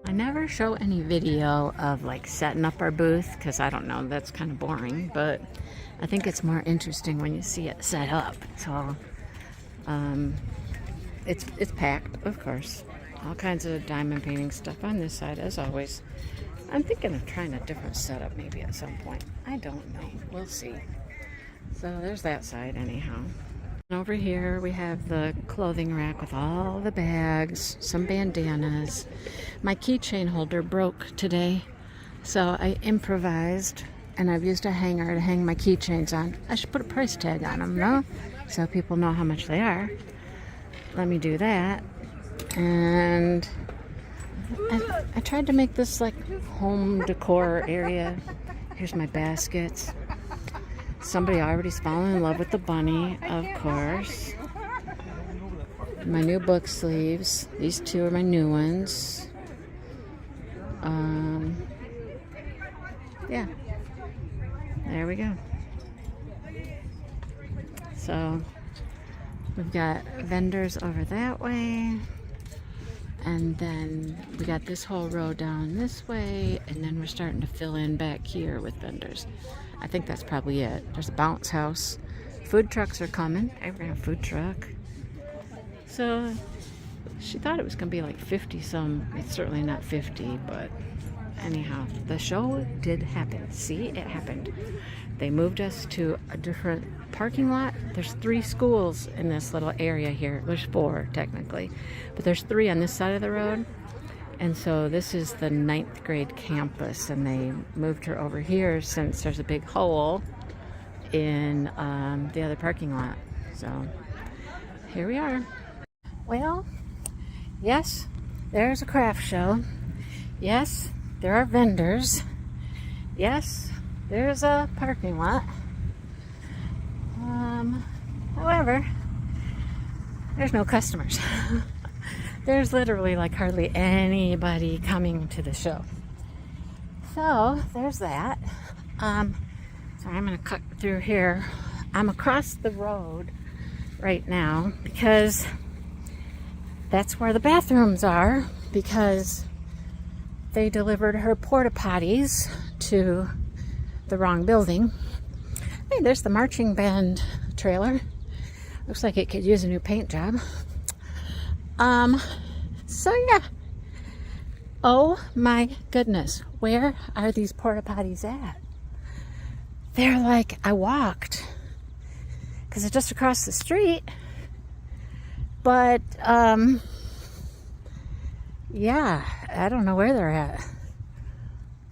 I never show any video of like setting up our booth because I don't know, that's kind of boring, but I think it's more interesting when you see it set up. So it's packed, of course. All kinds of diamond painting stuff on this side as always. I'm thinking of trying a different setup maybe at some point. I don't know. We'll see. So there's that side anyhow. Over here we have the clothing rack with all the bags, some bandanas. My keychain holder broke today, so I improvised and I've used a hanger to hang my keychains on. I should put a price tag on them, no? So people know how much they are. Let me do that. And I tried to make this like home decor area. Here's my baskets. Somebody already's fallen in love with the bunny, of course. My new book sleeves. These two are my new ones. Yeah. There we go. So we've got vendors over that way. And then we got this whole row down this way, and then we're starting to fill in back here with vendors. I think that's probably it. There's a bounce house. Food trucks are coming. I ran a food truck. So she thought it was going to be like 50 some. It's certainly not 50, but anyhow, the show did happen. See, it happened. They moved us to a different parking lot. There's 3 schools in this little area here. There's 4 technically, but there's 3 on this side of the road. And so this is the 9th grade campus, and they moved her over here since there's a big hole in the other parking lot. So here we are. Well, yes, there's a craft show. Yes, there are vendors. Yes, there's a parking lot. However, there's no customers. There's literally like hardly anybody coming to the show. So there's that. So I'm gonna cut through here. I'm across the road right now because that's where the bathrooms are, because they delivered her porta potties to the wrong building. Hey, there's the marching band trailer. Looks like it could use a new paint job. So yeah. Oh my goodness. Where are these porta potties at? They're like, I walked because they're just across the street. But, yeah, I don't know where they're at.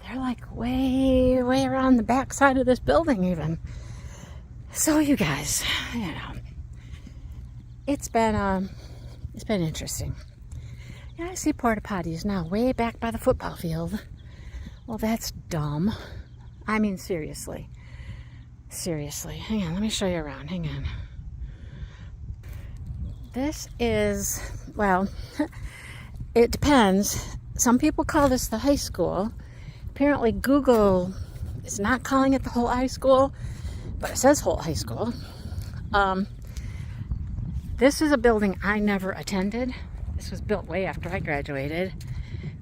They're like way around the back side of this building even. So you guys, you know, it's been interesting. Yeah, I see porta potties now way back by the football field. Well, that's dumb. I mean, seriously. Seriously. Hang on, let me show you around. Hang on. This is, well, it depends. Some people call this the high school. Apparently Google is not calling it the whole high school, but it says whole high school. This is a building I never attended. This was built way after I graduated,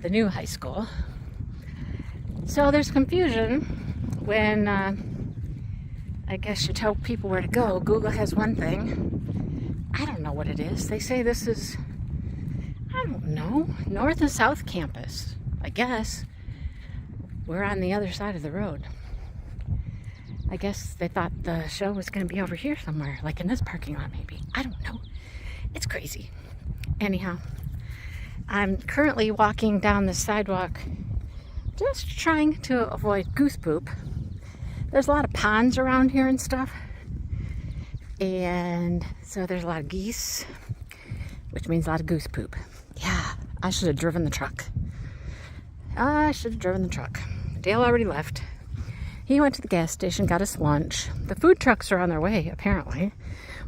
the new high school. So there's confusion when I guess you tell people where to go. Google has one thing. I don't know what it is. They say this is, I don't know, North and South Campus, I guess. We're on the other side of the road. I guess they thought the show was going to be over here somewhere, like in this parking lot maybe. I don't know. It's crazy. Anyhow, I'm currently walking down the sidewalk just trying to avoid goose poop. There's a lot of ponds around here and stuff. And so there's a lot of geese, which means a lot of goose poop. Yeah, I should have driven the truck. Dale already left. He went to the gas station, got us lunch. The food trucks are on their way, apparently.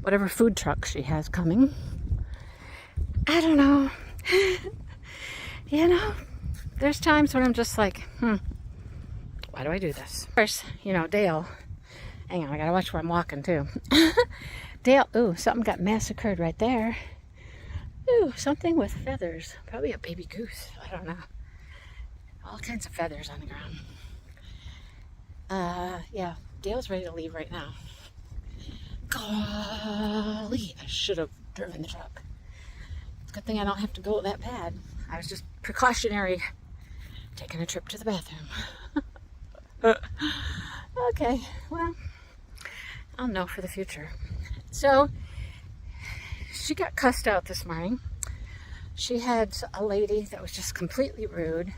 Whatever food truck she has coming. I don't know. You know, there's times when I'm just like, why do I do this? Of course, you know, Dale. Hang on, I gotta watch where I'm walking too. Dale, ooh, something got massacred right there. Ooh, something with feathers. Probably a baby goose. I don't know. All kinds of feathers on the ground. Yeah, Dale's ready to leave right now. Golly, I should have driven the truck. It's a good thing I don't have to go that bad. I was just precautionary, taking a trip to the bathroom. Okay, well, I'll know for the future. So, she got cussed out this morning. She had a lady that was just completely rude,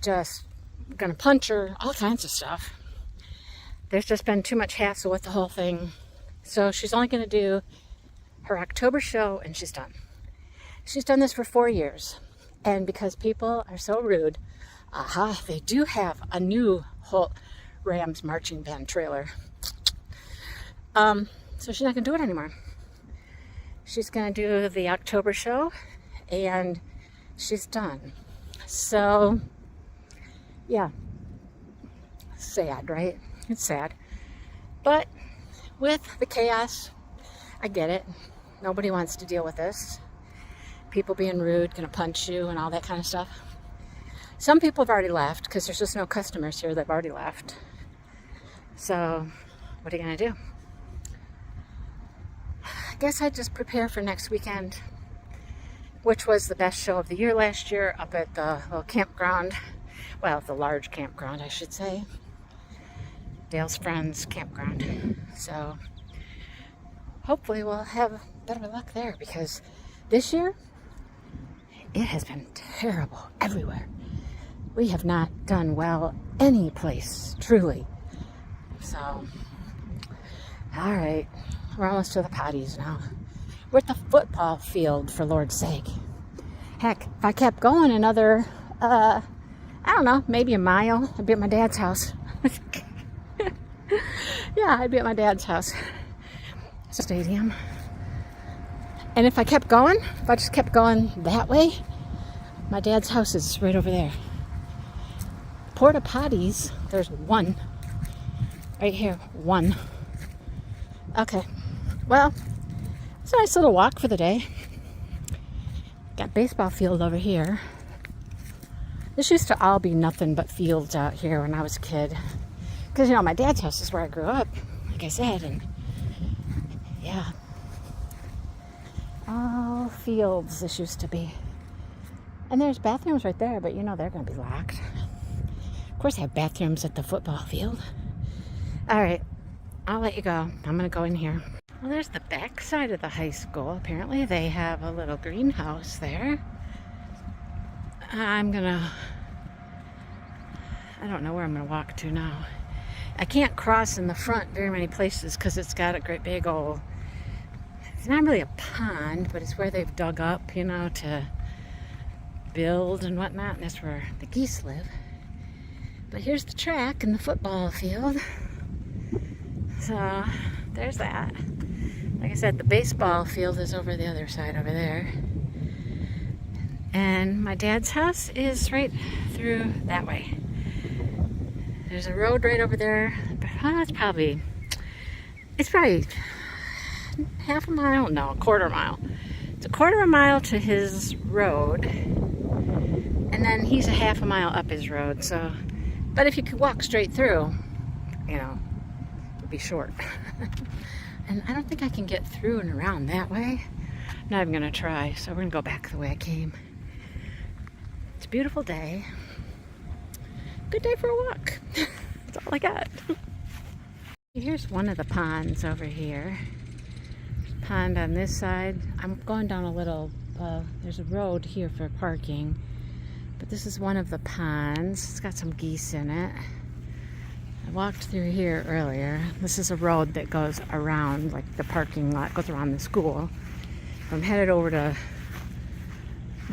just gonna punch her, all kinds of stuff. There's just been too much hassle with the whole thing. So she's only gonna do her October show and she's done. She's done this for 4 years. And because people are so rude, they do have a new whole Rams marching band trailer. So she's not gonna do it anymore. She's gonna do the October show and she's done. So, yeah, sad, right? It's sad. But with the chaos, I get it. Nobody wants to deal with this. People being rude, gonna punch you and all that kind of stuff. Some people have already left because there's just no customers here. They've already left. So, what are you gonna do? I guess I'd just prepare for next weekend, which was the best show of the year last year up at the little campground. Well, the large campground, I should say. Dale's friends campground. So hopefully we'll have better luck there because this year it has been terrible everywhere. We have not done well any place, truly. So, all right, we're almost to the potties now. We're at the football field, for Lord's sake. Heck, if I kept going another, I don't know, maybe a mile, I'd be at my dad's house. Yeah, I'd be at my dad's house. Stadium. And if I kept going, if I just kept going that way, my dad's house is right over there. Porta potties, there's one. Right here, one. Okay, well, it's a nice little walk for the day. Got baseball field over here. This used to all be nothing but fields out here when I was a kid. Because, you know, my dad's house is where I grew up, like I said, and yeah. All fields this used to be. And there's bathrooms right there, but you know they're going to be locked. Of course, they have bathrooms at the football field. All right, I'll let you go. I'm going to go in here. Well, there's the back side of the high school. Apparently, they have a little greenhouse there. I don't know where I'm going to walk to now. I can't cross in the front very many places because it's got a great big old, it's not really a pond, but it's where they've dug up, you know, to build and whatnot, and that's where the geese live. But here's the track and the football field. So there's that. Like I said, the baseball field is over the other side over there. And my dad's house is right through that way. There's a road right over there. It's probably half a mile, no, a quarter mile. It's a quarter of a mile to his road. And then he's a half a mile up his road. So, but if you could walk straight through, you know, it would be short. And I don't think I can get through and around that way. I'm not even gonna try. So we're gonna go back the way I came. It's a beautiful day. Good day for a walk. That's all I got. Here's one of the ponds over here. There's a pond on this side. I'm going down a little, there's a road here for parking. But this is one of the ponds. It's got some geese in it. I walked through here earlier. This is a road that goes around, like the parking lot goes around the school. I'm headed over to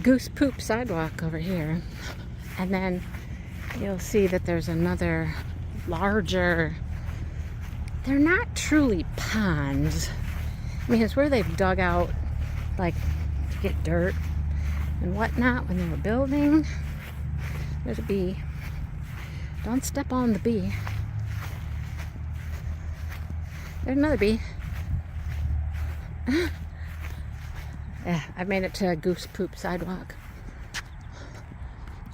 Goose Poop Sidewalk over here. And then you'll see that there's another larger, they're not truly ponds. I mean, it's where they've dug out, like, to get dirt and whatnot when they were building. There's a bee. Don't step on the bee. There's another bee. Yeah, I've made it to Goose Poop Sidewalk.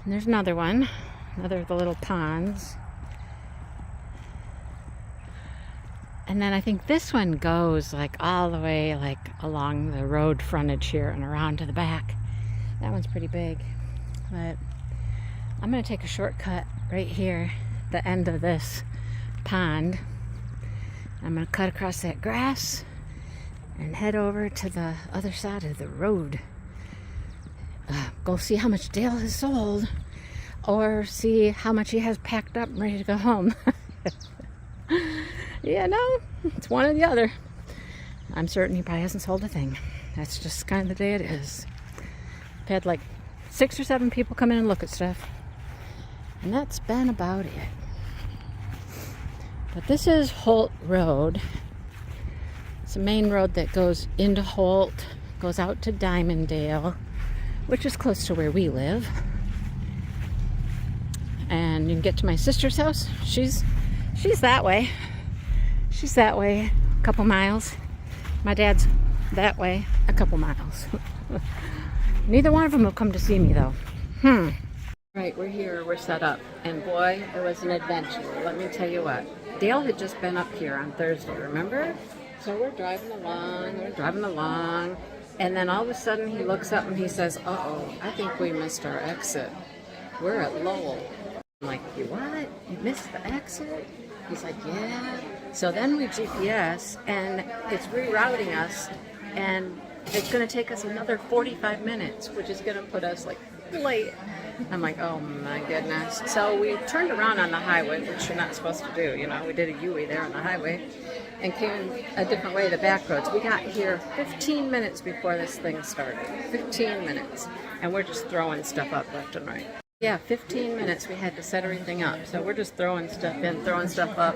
And there's another one, another of the little ponds. And then I think this one goes like all the way like along the road frontage here and around to the back. That one's pretty big. But I'm gonna take a shortcut right here, the end of this pond. I'm gonna cut across that grass and head over to the other side of the road. Go see how much Dale has sold, or see how much he has packed up and ready to go home. Yeah, no, it's one or the other. I'm certain he probably hasn't sold a thing. That's just kind of the day it is. I've had like 6 or 7 people come in and look at stuff, and that's been about it. But this is Holt Road. It's a main road that goes into Holt, goes out to Diamonddale, which is close to where we live. And you can get to my sister's house. She's that way. She's that way a couple miles. My dad's that way a couple miles. Neither one of them will come to see me though. Right, we're here, we're set up, and boy, it was an adventure. Let me tell you what. Dale had just been up here on Thursday, remember? So we're driving along, and then all of a sudden he looks up and he says, uh-oh, I think we missed our exit. We're at Lowell. I'm like, you what? You missed the exit? He's like, yeah. So then we GPS, and it's rerouting us, and it's going to take us another 45 minutes, which is going to put us like late. I'm like, oh my goodness. So we turned around on the highway, which you're not supposed to do. You know, we did a U-ey there on the highway and came a different way, the back roads. We got here 15 minutes before this thing started. 15 minutes. And we're just throwing stuff up left and right. Yeah, 15 minutes we had to set everything up. So we're just throwing stuff in, throwing stuff up.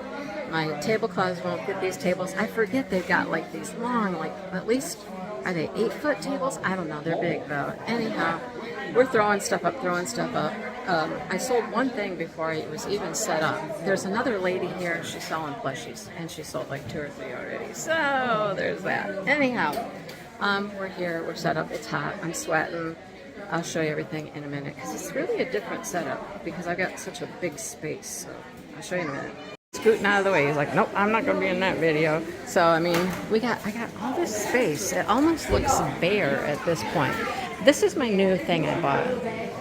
My tablecloths won't fit these tables. I forget they've got like these long, like at least, are they 8-foot tables? I don't know, they're big though. Anyhow, we're throwing stuff up, I sold one thing before it was even set up. There's another lady here, she's selling plushies, and she sold like 2 or 3 already. So there's that. Anyhow, we're here, we're set up, it's hot, I'm sweating. I'll show you everything in a minute, because it's really a different setup, because I've got such a big space, so I'll show you in a minute. Scooting out of the way, he's like, nope, I'm not going to be in that video. So, I mean, I got all this space. It almost looks bare at this point. This is my new thing I bought.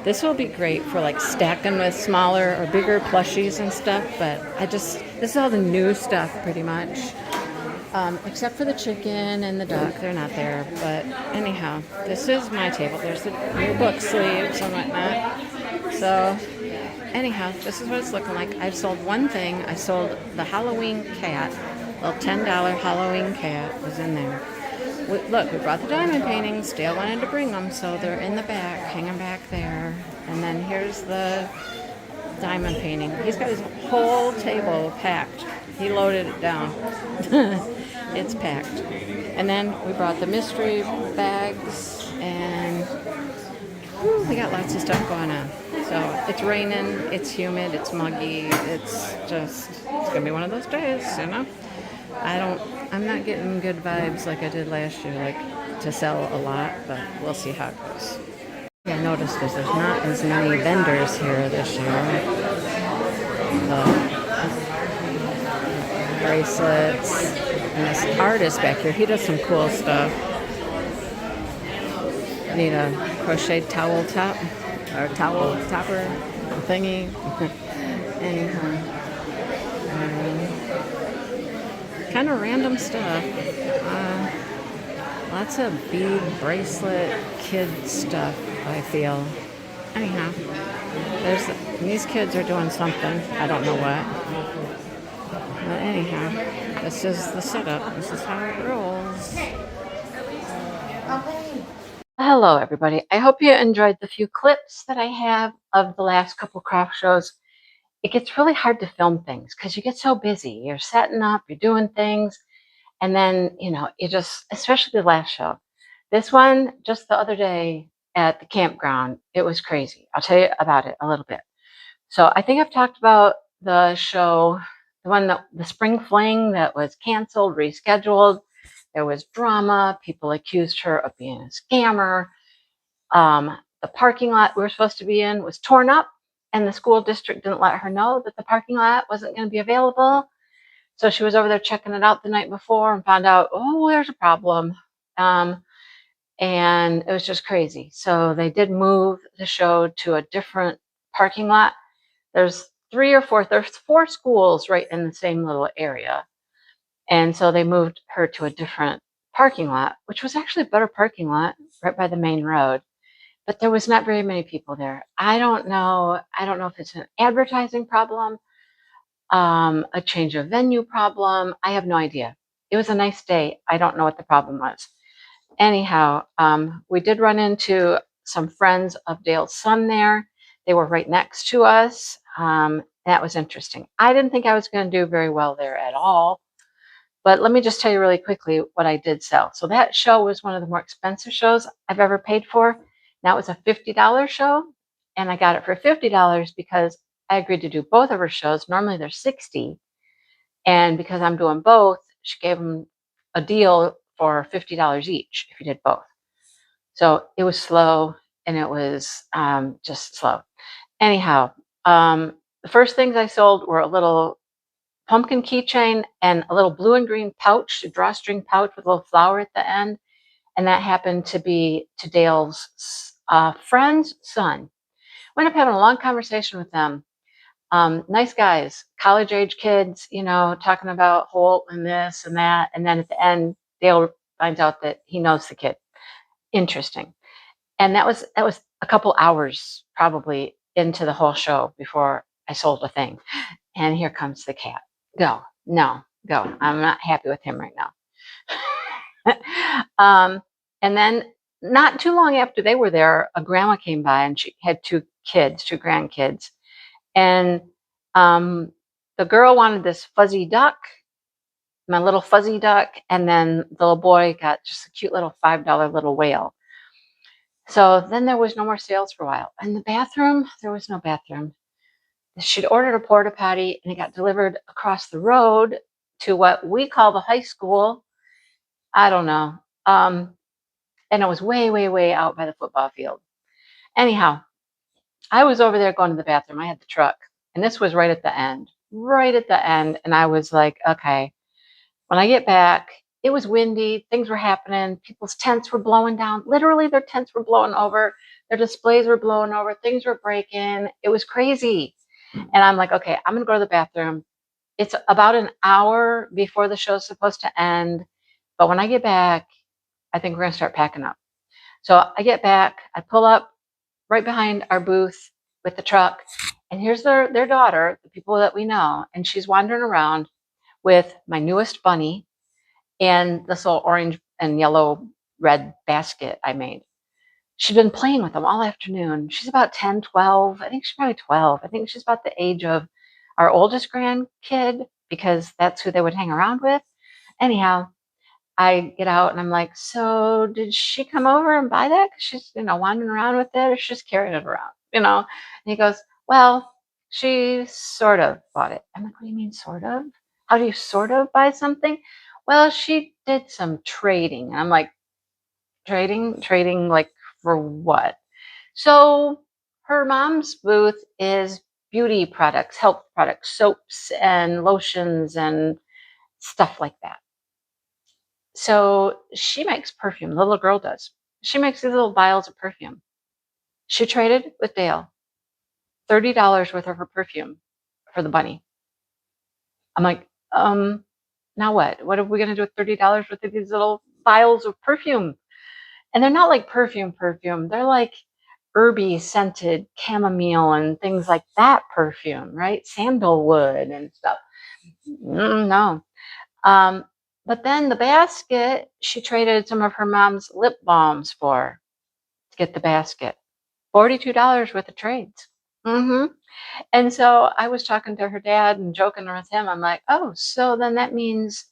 This will be great for like stacking with smaller or bigger plushies and stuff, but this is all the new stuff pretty much. Except for the chicken and the duck, they're not there. But anyhow, this is my table. There's the new book sleeves and whatnot. So anyhow, this is what it's looking like. I've sold one thing. I sold the Halloween cat. Little $10 Halloween cat was in there. Look, we brought the diamond paintings. Dale wanted to bring them, so they're in the back, hanging back there. And then here's the diamond painting. He's got his whole table packed. He loaded it down. It's packed. And then we brought the mystery bags, and we got lots of stuff going on. So it's raining, it's humid, it's muggy, it's gonna be one of those days, you know? I'm not getting good vibes like I did last year, like to sell a lot, but we'll see how it goes. I noticed there's not as many vendors here this year. Bracelets, and this artist back here, he does some cool stuff. I need a crocheted towel top, or towel topper thingy. Anyhow, kind of random stuff. Lots of bead, bracelet, kid stuff, I feel. Anyhow, these kids are doing something. I don't know what. But anyhow, this is the setup. This is how it rolls. Hello, everybody. I hope you enjoyed the few clips that I have of the last couple craft shows. It gets really hard to film things because you get so busy. You're setting up, you're doing things, and then, you just, especially the last show. This one, just the other day at the campground, it was crazy. I'll tell you about it a little bit. So I think I've talked about the show, the Spring Fling that was canceled, rescheduled. There was drama. People accused her of being a scammer. the parking lot we were supposed to be in was torn up, and the school district didn't let her know that the parking lot wasn't going to be available. So she was over there checking it out the night before and found out, oh, there's a problem. And it was just crazy. So they did move the show to a different parking lot. There's four schools right in the same little area. And so they moved her to a different parking lot, which was actually a better parking lot right by the main road. But there was not very many people there. I don't know if it's an advertising problem, a change of venue problem. I have no idea. It was a nice day. I don't know what the problem was. Anyhow, we did run into some friends of Dale's son there. They were right next to us. That was interesting. I didn't think I was going to do very well there at all. But let me just tell you really quickly what I did sell. So that show was one of the more expensive shows I've ever paid for. Now it was a $50 show, and I got it for $50 because I agreed to do both of her shows. Normally they're $60, and because I'm doing both, she gave them a deal for $50 each if you did both. So it was slow, and it was just slow. Anyhow, the first things I sold were a little pumpkin keychain and a little blue and green pouch, a drawstring pouch with a little flower at the end. And that happened to be to Dale's friend's son. Went up having a long conversation with them. Nice guys, college-age kids, talking about Holt and this and that. And then at the end, Dale finds out that he knows the kid. Interesting. And that was a couple hours probably into the whole show before I sold a thing. And here comes the cat. Go. No, go. I'm not happy with him right now. And then not too long after they were there, a grandma came by and she had two grandkids. And the girl wanted this fuzzy duck, my little fuzzy duck. And then the little boy got just a cute little $5 little whale. So then there was no more sales for a while. In the bathroom, there was no bathroom. She'd ordered a porta potty and it got delivered across the road to what we call the high school. I don't know. And it was way, way, way out by the football field. Anyhow, I was over there going to the bathroom. I had the truck, and this was right at the end. And I was like, okay, when I get back, it was windy. Things were happening. People's tents were blowing down. Literally, their tents were blowing over. Their displays were blowing over. Things were breaking. It was crazy. And I'm like, okay, I'm going to go to the bathroom. It's about an hour before the show's supposed to end. But when I get back, I think we're going to start packing up. So I get back, I pull up right behind our booth with the truck, and here's their daughter, the people that we know, and she's wandering around with my newest bunny and this little orange and yellow red basket I made. She'd been playing with them all afternoon. She's about 10, 12. I think she's probably 12. I think she's about the age of our oldest grandkid because that's who they would hang around with. Anyhow, I get out and I'm like, so did she come over and buy that? Because she's, wandering around with it, or she's just carrying it around, And he goes, well, she sort of bought it. I'm like, what do you mean sort of? How do you sort of buy something? Well, she did some trading. And I'm like, trading like for what? So her mom's booth is beauty products, health products, soaps and lotions and stuff like that. So she makes perfume. The little girl does. She makes these little vials of perfume. She traded with Dale $30 worth of her perfume for the bunny. I'm like, now what? What are we going to do with $30 worth of these little vials of perfume? And they're not like perfume. They're like herby scented chamomile and things like that perfume, right? Sandalwood and stuff. No. But then the basket, she traded some of her mom's lip balms for to get the basket. $42 worth of trades. And so I was talking to her dad and joking with him. I'm like, oh, so then that means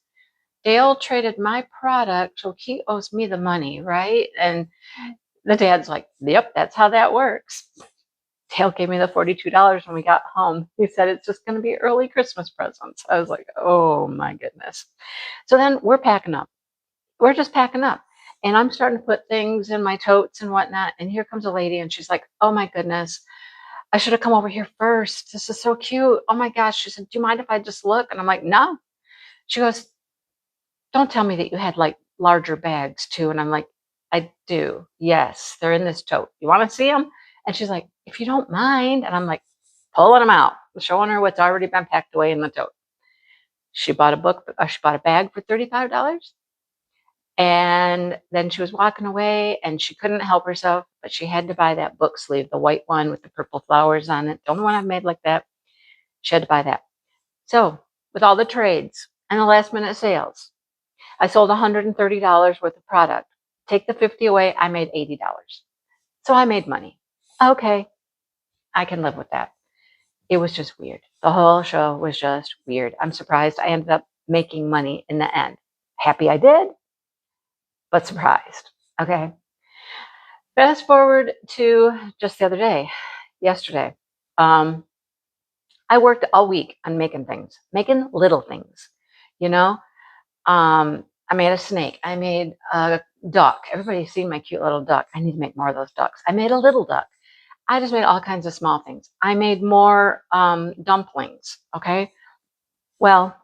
Dale traded my product, so he owes me the money, right? And the dad's like, yep, that's how that works. Dale gave me the $42 when we got home. He said it's just going to be early Christmas presents. I was like, oh my goodness. So then we're packing up. We're just packing up. And I'm starting to put things in my totes and whatnot. And here comes a lady and she's like, oh my goodness, I should have come over here first. This is so cute. Oh my gosh. She said, do you mind if I just look? And I'm like, no. She goes, don't tell me that you had like larger bags too. And I'm like, I do. Yes, they're in this tote. You want to see them? And she's like, if you don't mind. And I'm like, pulling them out, showing her what's already been packed away in the tote. She bought she bought a bag for $35. And then she was walking away and she couldn't help herself, but she had to buy that book sleeve, the white one with the purple flowers on it. The only one I've made like that. She had to buy that. So with all the trades and the last minute sales, I sold $130 worth of product. Take the 50 away, I made $80. So I made money. Okay, I can live with that. It was just weird. The whole show was just weird. I'm surprised I ended up making money in the end. Happy I did, but surprised. Okay. Fast forward to just the other day, yesterday. I worked all week on making things, making little things, you know. I made a snake. I made a duck. Everybody's seen my cute little duck. I need to make more of those ducks. I made a little duck. I just made all kinds of small things. I made more dumplings. Okay. Well,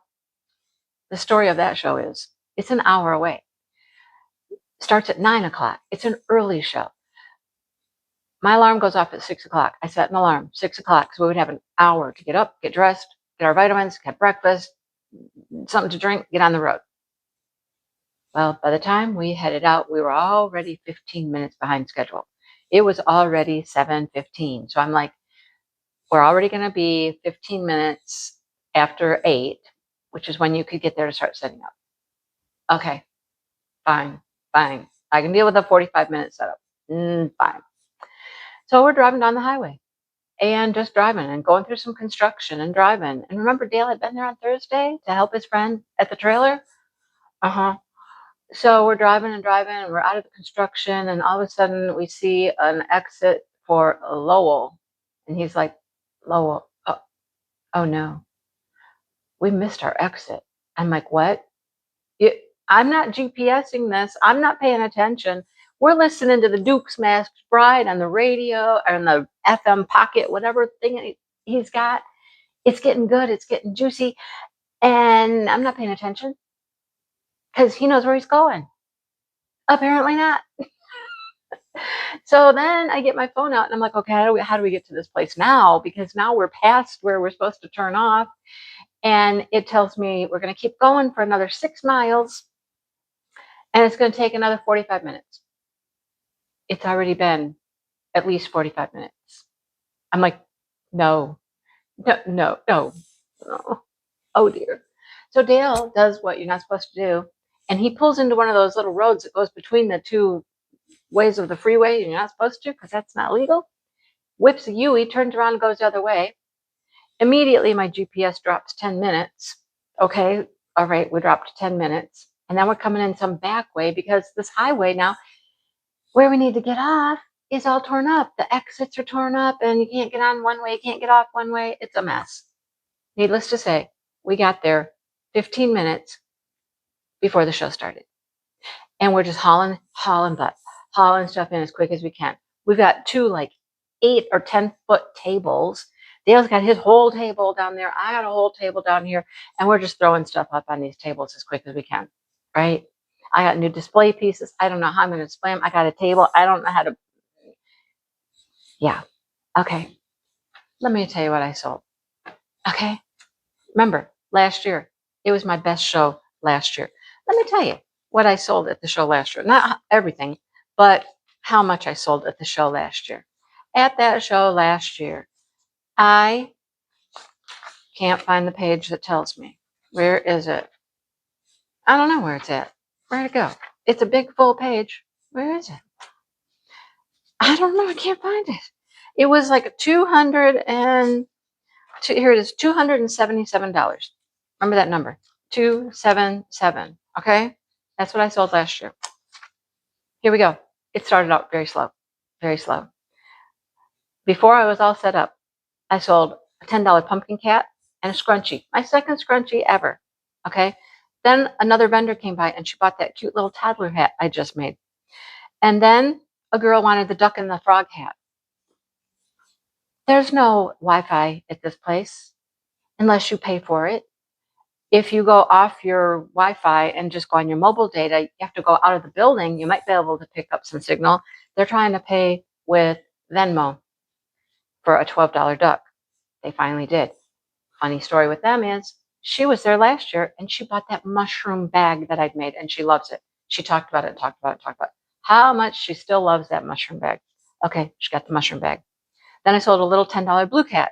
the story of that show is it's an hour away. Starts at 9 o'clock. It's an early show. My alarm goes off at 6 o'clock. I set an alarm, 6 o'clock, so we would have an hour to get up, get dressed, get our vitamins, get breakfast, something to drink, get on the road. Well, by the time we headed out, we were already 15 minutes behind schedule. It was already 7:15. So I'm like, we're already going to be 15 minutes after 8, which is when you could get there to start setting up. Okay, fine. I can deal with a 45-minute setup. Fine. So we're driving down the highway and just driving and going through some construction and driving. And remember, Dale had been there on Thursday to help his friend at the trailer? So we're driving and we're out of the construction, and all of a sudden we see an exit for Lowell. And he's like, Lowell, oh no, we missed our exit. I'm like, what? I'm not GPSing this. I'm not paying attention. We're listening to the Duke's Masked Bride on the radio or on the FM pocket, whatever thing he's got. It's getting good. It's getting juicy. And I'm not paying attention because he knows where he's going. Apparently not. So then I get my phone out and I'm like, okay, how do we get to this place now? Because now we're past where we're supposed to turn off. And it tells me we're going to keep going for another 6 miles. And it's going to take another 45 minutes. It's already been at least 45 minutes. I'm like, no. Oh dear. So Dale does what you're not supposed to do. And he pulls into one of those little roads that goes between the two ways of the freeway. And you're not supposed to because that's not legal. Whips a U-ey, turns around and goes the other way. Immediately my GPS drops 10 minutes. Okay, all right, we dropped 10 minutes. And then we're coming in some back way because this highway now, where we need to get off, is all torn up. The exits are torn up and you can't get on one way, you can't get off one way. It's a mess. Needless to say, we got there 15 minutes before the show started. And we're just hauling stuff in as quick as we can. We've got 2 like 8 or 10-foot tables. Dale's got his whole table down there. I got a whole table down here. And we're just throwing stuff up on these tables as quick as we can. Right? I got new display pieces. I don't know how I'm going to display them. I got a table. I don't know how to. Yeah. Okay. Let me tell you what I sold. Okay. Remember, last year, it was my best show last year. Let me tell you what I sold at the show last year. Not everything, but how much I sold at the show last year. At that show last year, I can't find the page that tells me. Where is it? I don't know where it's at. Where'd it go? It's a big full page. Where is it? I don't know. I can't find it. It was like $200 and here it is, $277. Remember that number, 277. Okay, that's what I sold last year. Here we go. It started out very slow, very slow. Before I was all set up, I sold a $10 pumpkin cat and a scrunchie, my second scrunchie ever. Okay, then another vendor came by and she bought that cute little toddler hat I just made. And then a girl wanted the duck and the frog hat. There's no Wi-Fi at this place unless you pay for it. If you go off your Wi-Fi and just go on your mobile data, you have to go out of the building. You might be able to pick up some signal. They're trying to pay with Venmo for a $12 duck. They finally did. Funny story with them is she was there last year and she bought that mushroom bag that I'd made and she loves it. She talked about it, talked about how much she still loves that mushroom bag. Okay, she got the mushroom bag. Then I sold a little $10 blue cat.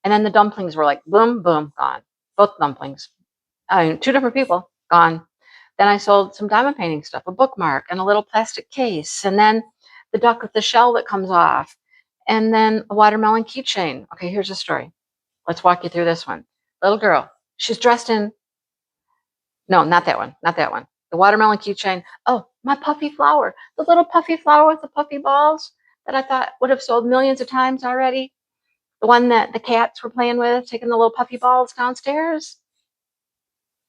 And then the dumplings were like, boom, boom, gone. Both dumplings. I mean, 2 different people, gone. Then I sold some diamond painting stuff, a bookmark and a little plastic case. And then the duck with the shell that comes off. And then a watermelon keychain. Okay, here's the story. Let's walk you through this one. Little girl. She's dressed in, no, not that one, not that one. The watermelon keychain. Oh, my puffy flower. The little puffy flower with the puffy balls that I thought would have sold millions of times already. The one that the cats were playing with, taking the little puffy balls downstairs.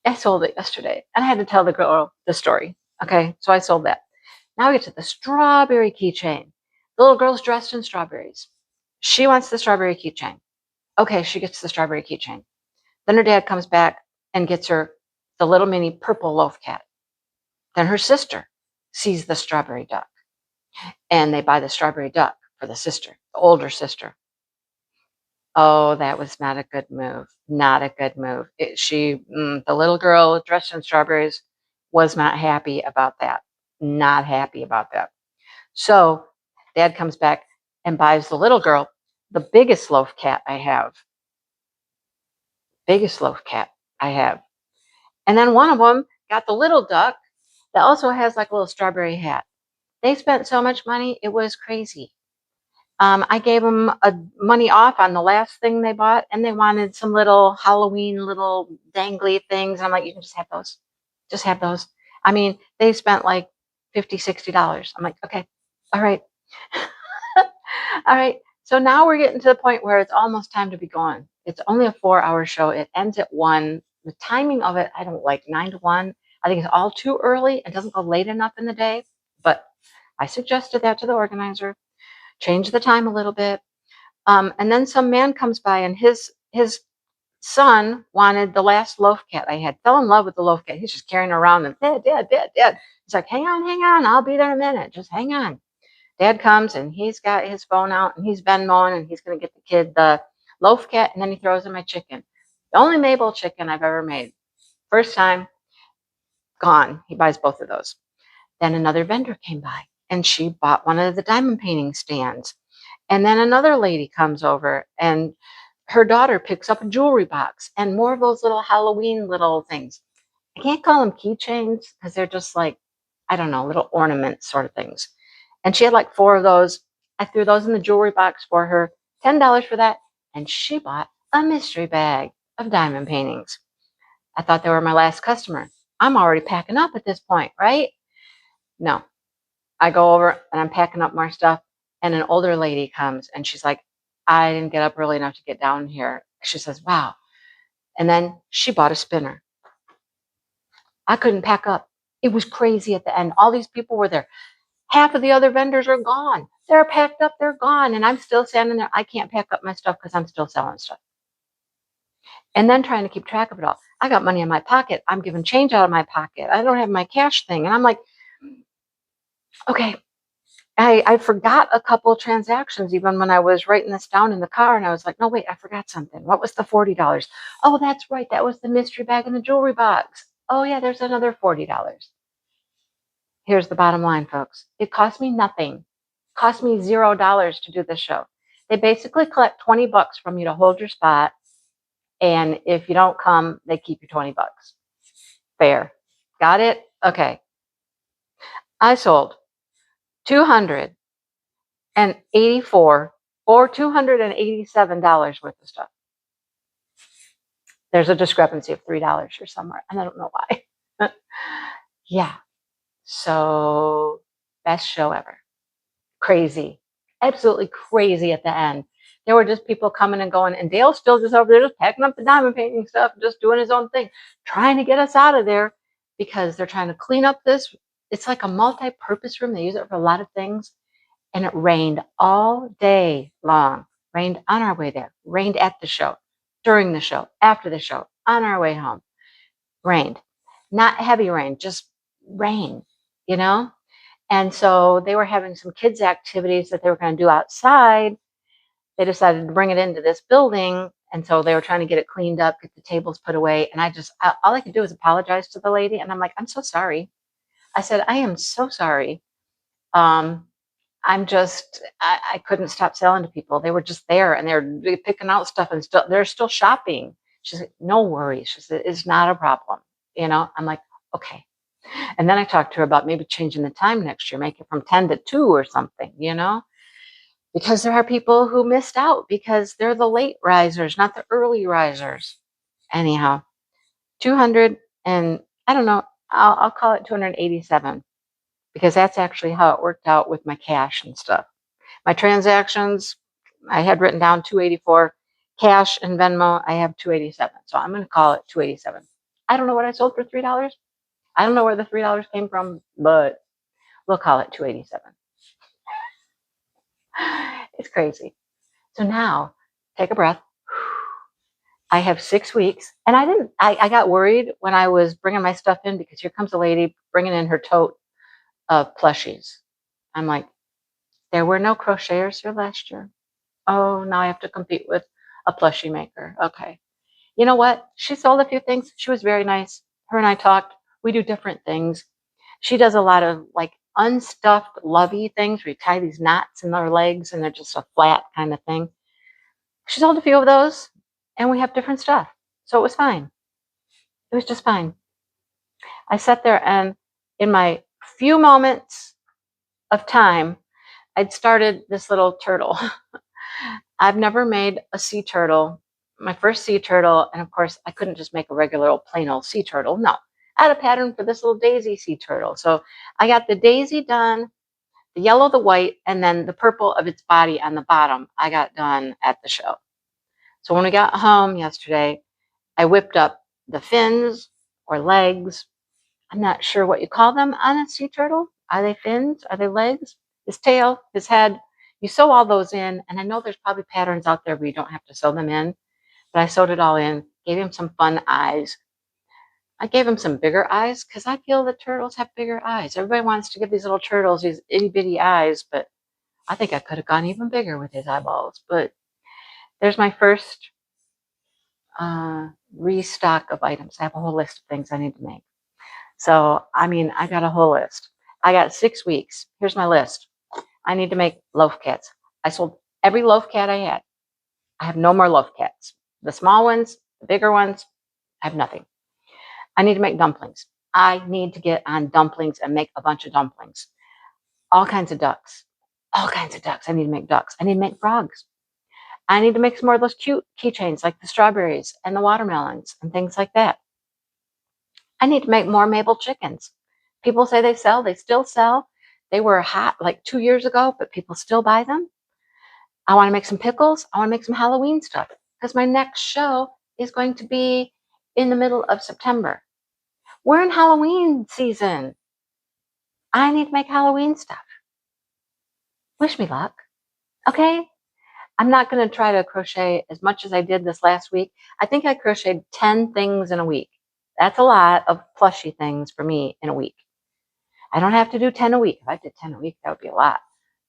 I sold it yesterday. And I had to tell the girl the story. Okay, so I sold that. Now we get to the strawberry keychain. The little girl's dressed in strawberries. She wants the strawberry keychain. Okay, she gets the strawberry keychain. Then her dad comes back and gets her the little mini purple loaf cat. Then her sister sees the strawberry duck. And they buy the strawberry duck for the sister, the older sister. Oh, that was not a good move. Not a good move. The little girl dressed in strawberries was not happy about that. Not happy about that. So dad comes back and buys the little girl the biggest loaf cat I have. Biggest loaf cat I have. And then one of them got the little duck that also has like a little strawberry hat. They spent so much money, it was crazy. I gave them money off on the last thing they bought, and they wanted some little Halloween little dangly things. I'm like, you can just have those. Just have those. I mean, they spent like $50, $60. I'm like, okay, all right. All right. So now we're getting to the point where it's almost time to be gone. It's only a 4-hour show. It ends at 1. The timing of it, I don't like 9 to 1. I think it's all too early. It doesn't go late enough in the day. But I suggested that to the organizer. Change the time a little bit. And then some man comes by and his son wanted the last loaf cat I had. Fell in love with the loaf cat. He's just carrying her around and dad. He's like, hang on. I'll be there in a minute. Just hang on. Dad comes and he's got his phone out and he's Venmoing and he's going to get the kid the loaf cat and then he throws in my chicken. The only Mabel chicken I've ever made. First time, gone. He buys both of those. Then another vendor came by and she bought one of the diamond painting stands. And then another lady comes over and her daughter picks up a jewelry box and more of those little Halloween little things. I can't call them keychains because they're just like, I don't know, little ornament sort of things. And she had like 4 of those. I threw those in the jewelry box for her, $10 for that. And she bought a mystery bag of diamond paintings. I thought they were my last customer. I'm already packing up at this point, right? No. I go over and I'm packing up more stuff. And an older lady comes and she's like, I didn't get up early enough to get down here. She says, wow. And then she bought a spinner. I couldn't pack up. It was crazy at the end. All these people were there. Half of the other vendors are gone. They're packed up. They're gone. And I'm still standing there. I can't pack up my stuff because I'm still selling stuff. And then trying to keep track of it all. I got money in my pocket. I'm giving change out of my pocket. I don't have my cash thing. And I'm like, okay. I forgot a couple of transactions even when I was writing this down in the car. And I was like, no, wait, I forgot something. What was the $40? Oh, that's right. That was the mystery bag in the jewelry box. Oh, yeah, there's another $40. Here's the bottom line, folks. It cost me nothing. It cost me $0 to do this show. They basically collect $20 from you to hold your spot. And if you don't come, they keep you $20. Fair. Got it? Okay. I sold $284 or $287 worth of stuff. There's a discrepancy of $3 here somewhere, and I don't know why. Yeah. So, best show ever. Crazy. Absolutely crazy at the end. There were just people coming and going, and Dale's still just over there just packing up the diamond painting stuff, just doing his own thing, trying to get us out of there because they're trying to clean up this it's like a multi-purpose room. They use it for a lot of things. And it rained all day long. Rained on our way there. Rained at the show. During the show. After the show. On our way home. Rained. Not heavy rain, just rain, you know? And so they were having some kids' activities that they were going to do outside. They decided to bring it into this building. And so they were trying to get it cleaned up, get the tables put away. And all I could do was apologize to the lady. And I'm like, I'm so sorry. I said, I am so sorry. I couldn't stop selling to people. They were just there and they're picking out stuff and they're still shopping. She's like, no worries. She said, it's not a problem. You know, I'm like, okay. And then I talked to her about maybe changing the time next year, make it from 10 to 2 or something, you know, because there are people who missed out because they're the late risers, not the early risers. Anyhow, 200 and I don't know, I'll call it 287 because that's actually how it worked out with my cash and stuff. My transactions, I had written down 284. Cash and Venmo, I have 287. So I'm going to call it 287. I don't know what I sold for $3. I don't know where the $3 came from, but we'll call it 287. It's crazy. So now, take a breath. I have 6 weeks, and I got worried when I was bringing my stuff in because here comes a lady bringing in her tote of plushies. I'm like, there were no crocheters here last year. Oh, now I have to compete with a plushie maker. Okay. You know what? She sold a few things. She was very nice. Her and I talked. We do different things. She does a lot of like unstuffed lovey things where you tie these knots in their legs and they're just a flat kind of thing. She sold a few of those and we have different stuff. So it was fine. It was just fine. I sat there and in my few moments of time, I'd started this little turtle. I've never made a sea turtle. My first sea turtle, and of course, I couldn't just make a regular old plain old sea turtle. No, I had a pattern for this little daisy sea turtle. So I got the daisy done, the yellow, the white, and then the purple of its body on the bottom I got done at the show. So when we got home yesterday, I whipped up the fins or legs. I'm not sure what you call them on a sea turtle. Are they fins? Are they legs? His tail, his head. You sew all those in, and I know there's probably patterns out there where you don't have to sew them in, but I sewed it all in, gave him some fun eyes. I gave him some bigger eyes because I feel that turtles have bigger eyes. Everybody wants to give these little turtles these itty bitty eyes, but I think I could have gone even bigger with his eyeballs. But there's my first restock of items. I have a whole list of things I need to make. So, I mean, I got a whole list. I got 6 weeks. Here's my list. I need to make loaf cats. I sold every loaf cat I had. I have no more loaf cats. The small ones, the bigger ones, I have nothing. I need to make dumplings. I need to get on dumplings and make a bunch of dumplings. All kinds of ducks. All kinds of ducks. I need to make ducks. I need to make frogs. I need to make some more of those cute keychains like the strawberries and the watermelons and things like that. I need to make more maple chickens. People say they still sell. They were hot like 2 years ago, but people still buy them. I want to make some pickles. I want to make some Halloween stuff because my next show is going to be in the middle of September. We're in Halloween season. I need to make Halloween stuff. Wish me luck. Okay? I'm not going to try to crochet as much as I did this last week. I think I crocheted 10 things in a week. That's a lot of plushy things for me in a week. I don't have to do 10 a week. If I did 10 a week, that would be a lot.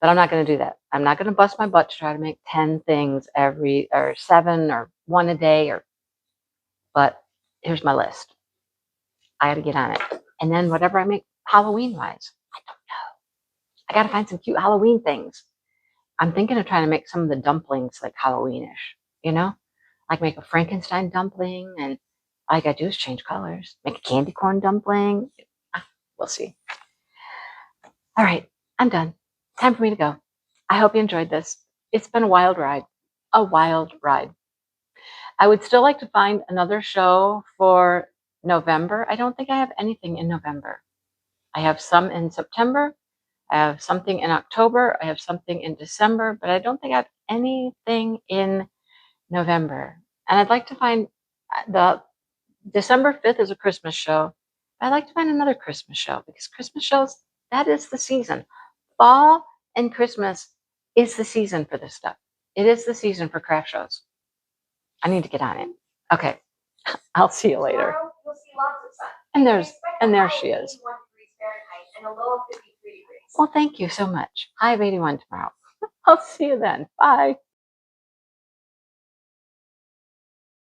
But I'm not going to do that. I'm not going to bust my butt to try to make 10 things or 7 or 1 a day. But here's my list. I got to get on it. And then whatever I make Halloween-wise, I don't know. I got to find some cute Halloween things. I'm thinking of trying to make some of the dumplings like Halloweenish, you know? Like make a Frankenstein dumpling and all I got to do is change colors. Make a candy corn dumpling. We'll see. All right, I'm done. Time for me to go. I hope you enjoyed this. It's been a wild ride. A wild ride. I would still like to find another show for November. I don't think I have anything in November. I have some in September. I have something in October. I have something in December, but I don't think I have anything in November. And I'd like to find the December 5th is a Christmas show. I'd like to find another Christmas show because Christmas shows, that is the season. Fall and Christmas is the season for this stuff. It is the season for craft shows. I need to get on it. Okay. I'll see you later. Tomorrow, you'll see lots of sun. And there she is. 81 degrees Fahrenheit and a low of 53 degrees. Well, thank you so much. High of 81 tomorrow. I'll see you then. Bye.